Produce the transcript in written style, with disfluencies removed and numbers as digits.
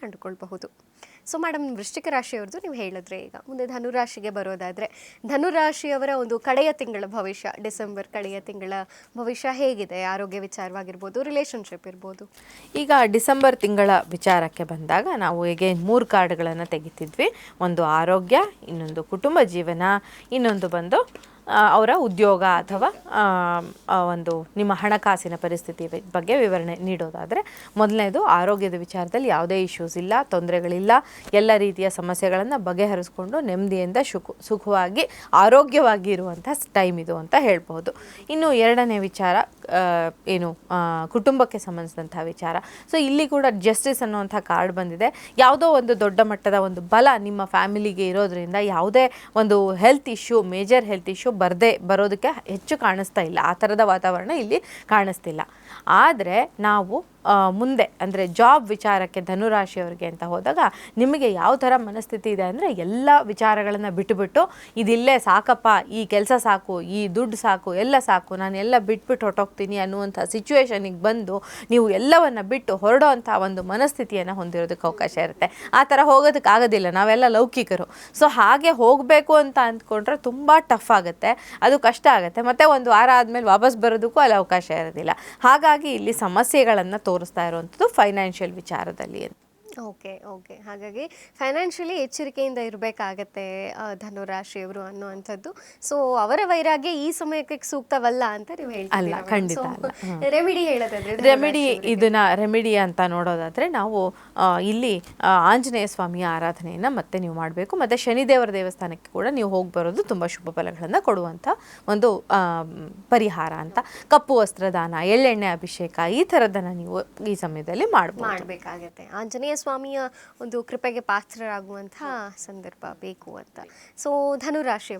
ಕಂಡುಕೊಳ್ಬಹುದು. So madam, ವೃಶ್ಚಿಕ ರಾಶಿಯವ್ರದ್ದು ನೀವು ಹೇಳಿದ್ರೆ, ಈಗ ಮುಂದೆ ಧನುರಾಶಿಗೆ ಬರೋದಾದರೆ ಧನುರಾಶಿಯವರ ಒಂದು ಕಡೆಯ ತಿಂಗಳ ಭವಿಷ್ಯ, ಡಿಸೆಂಬರ್ ಕಡೆಯ ತಿಂಗಳ ಭವಿಷ್ಯ ಹೇಗಿದೆ? ಆರೋಗ್ಯ ವಿಚಾರವಾಗಿರ್ಬೋದು, ರಿಲೇಷನ್ಶಿಪ್ ಇರ್ಬೋದು. ಈಗ ಡಿಸೆಂಬರ್ ತಿಂಗಳ ವಿಚಾರಕ್ಕೆ ಬಂದಾಗ ನಾವು ಹೇಗೆ 3 ಕಾರ್ಡ್ಗಳನ್ನು ತೆಗಿತಿದ್ವಿ. ಒಂದು ಆರೋಗ್ಯ, ಇನ್ನೊಂದು ಕುಟುಂಬ ಜೀವನ, ಇನ್ನೊಂದು ಬಂದು ಅವರ ಉದ್ಯೋಗ ಅಥವಾ ಒಂದು ನಿಮ್ಮ ಹಣಕಾಸಿನ ಪರಿಸ್ಥಿತಿ ಬಗ್ಗೆ ವಿವರಣೆ ನೀಡೋದಾದರೆ, ಮೊದಲನೇದು ಆರೋಗ್ಯದ ವಿಚಾರದಲ್ಲಿ ಯಾವುದೇ ಇಶ್ಯೂಸ್ ಇಲ್ಲ, ತೊಂದರೆಗಳಿಲ್ಲ, ಎಲ್ಲ ರೀತಿಯ ಸಮಸ್ಯೆಗಳನ್ನು ಬಗೆಹರಿಸ್ಕೊಂಡು ನೆಮ್ಮದಿಯಿಂದ ಸುಖವಾಗಿ ಆರೋಗ್ಯವಾಗಿ ಇರುವಂಥ ಟೈಮ್ ಇದು ಅಂತ ಹೇಳ್ಬೋದು. ಇನ್ನು ಎರಡನೇ ವಿಚಾರ ಏನು ಕುಟುಂಬಕ್ಕೆ ಸಂಬಂಧಿಸಿದಂಥ ವಿಚಾರ. ಸೊ ಇಲ್ಲಿ ಕೂಡ ಜಸ್ಟಿಸ್ ಅನ್ನುವಂಥ ಕಾರ್ಡ್ ಬಂದಿದೆ. ಯಾವುದೋ ಒಂದು ದೊಡ್ಡ ಮಟ್ಟದ ಒಂದು ಬಲ ನಿಮ್ಮ ಫ್ಯಾಮಿಲಿಗೆ ಇರೋದ್ರಿಂದ ಯಾವುದೇ ಒಂದು health issue, major health issue ಬರೋದಕ್ಕೆ ಹೆಚ್ಚು ಕಾಣಿಸ್ತಾ ಇಲ್ಲ. ಆ ಥರದ ವಾತಾವರಣ ಇಲ್ಲಿ ಕಾಣಿಸ್ತಿಲ್ಲ. ಆದರೆ ನಾವು ಮುಂದೆ ಅಂದರೆ ಜಾಬ್ ವಿಚಾರಕ್ಕೆ ಧನುರಾಶಿಯವರಿಗೆ ಅಂತ ಹೋದಾಗ ನಿಮಗೆ ಯಾವ ಥರ ಮನಸ್ಥಿತಿ ಇದೆ ಅಂದರೆ, ಎಲ್ಲ ವಿಚಾರಗಳನ್ನು ಬಿಟ್ಟುಬಿಟ್ಟು ಇದಿಲ್ಲೇ ಸಾಕಪ್ಪ, ಈ ಕೆಲಸ ಸಾಕು, ಈ ದುಡ್ಡು ಸಾಕು, ಎಲ್ಲ ಸಾಕು, ನಾನು ಎಲ್ಲ ಬಿಟ್ಬಿಟ್ಟು ಹೊರಟೋಗ್ತೀನಿ ಅನ್ನುವಂಥ ಸಿಚುವೇಶನಿಗೆ ಬಂದು ನೀವು ಎಲ್ಲವನ್ನು ಬಿಟ್ಟು ಹೊರಡೋ ಅಂಥ ಒಂದು ಮನಸ್ಥಿತಿಯನ್ನು ಹೊಂದಿರೋದಕ್ಕೆ ಅವಕಾಶ ಇರುತ್ತೆ. ಆ ಥರ ಹೋಗೋದಕ್ಕೆ ಆಗೋದಿಲ್ಲ, ನಾವೆಲ್ಲ ಲೌಕಿಕರು. ಸೊ ಹಾಗೆ ಹೋಗಬೇಕು ಅಂತ ಅಂದ್ಕೊಂಡ್ರೆ ತುಂಬ ಟಫ್ ಆಗುತ್ತೆ, ಅದು ಕಷ್ಟ ಆಗುತ್ತೆ. ಮತ್ತು ಒಂದು ವಾರ ಆದಮೇಲೆ ವಾಪಸ್ ಬರೋದಕ್ಕೂ ಅಲ್ಲಿ ಅವಕಾಶ ಇರೋದಿಲ್ಲ. ಹಾಗಾಗಿ ಇಲ್ಲಿ ಸಮಸ್ಯೆಗಳನ್ನು ತೋರಿಸ್ತಾ ಇರುವಂಥದ್ದು ಫೈನಾನ್ಷಿಯಲ್ ವಿಚಾರದಲ್ಲಿ. ಓಕೆ ಹಾಗಾಗಿ ಫೈನಾನ್ಷಿಯಲಿ ಎಚ್ಚರಿಕೆಯಿಂದ ಇರಬೇಕಾಗತ್ತೆ ಧನುರಾಶಿಯವರು ಅನ್ನುವಂಥದ್ದು. ಸೊ ಅವರ ವೈರಾಗ್ಯ ಈ ಸಮಯಕ್ಕೆ ಸೂಕ್ತವಲ್ಲ ಅಂತ ನೀವು ಹೇಳ್ತೀರಾ? ಅಲ್ಲ, ಖಂಡಿತ ಅಲ್ಲ. ರೆಮಿಡಿ ಹೇಳೋದಾದ್ರೆ, ರೆಮಿಡಿ ಅಂತ ನೋಡೋದಾದರೆ ನಾವು ಇಲ್ಲಿ ಆಂಜನೇಯ ಸ್ವಾಮಿಯ ಆರಾಧನೆಯನ್ನು ಮತ್ತೆ ನೀವು ಮಾಡಬೇಕು. ಮತ್ತು ಶನಿದೇವರ ದೇವಸ್ಥಾನಕ್ಕೆ ಕೂಡ ನೀವು ಹೋಗಿ ಬರೋದು ತುಂಬ ಶುಭ ಫಲಗಳನ್ನು ಕೊಡುವಂಥ ಒಂದು ಪರಿಹಾರ ಅಂತ. ಕಪ್ಪು ವಸ್ತ್ರದಾನ, ಎಳ್ಳೆಣ್ಣೆ ಅಭಿಷೇಕ, ಈ ಥರದ್ದನ್ನು ನೀವು ಈ ಸಮಯದಲ್ಲಿ ಮಾಡಬೇಕಾಗತ್ತೆ. ಆಂಜನೇಯ ಸ್ವಾಮಿಯ ಒಂದು ಕೃಪೆಗೆ ಪಾತ್ರರಾಗುವಂತಹ ಸಂದರ್ಭ ಬೇಕು ಅಂತ. ಸೊ ಧನುರಾಶಿ